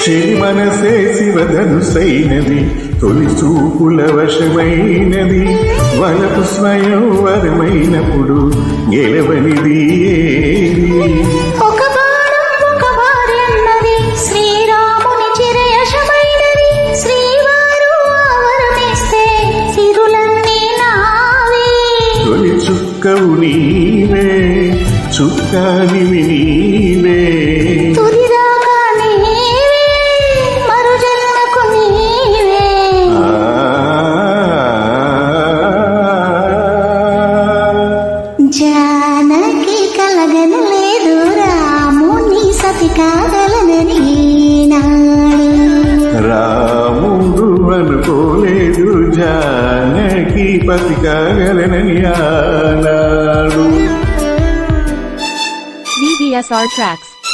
చెలి మనసే శివధనుసైనది, తొలి చూపుల వశమైనది, వలపు స్వయం వరమైనప్పుడు గెలవనిది ఏది? ఒక భార్యన్నది శ్రీరాముని చిరయశమైనది, శ్రీవారు ఆవరమేస్తే సిరులన్నీ నావే. తొలి చుక్కవు నీవే, చుక్కానివి నీవే, తుదిదాకా నీవే, మరు జన్మకు నీవే. జానకి కలగనలేదు రాముని సతి కాగలనని ఈనాడు. రాముడు అనుకోలేదు జానకి పతి కాగలనని ఆనాడు. VVSR Tracks.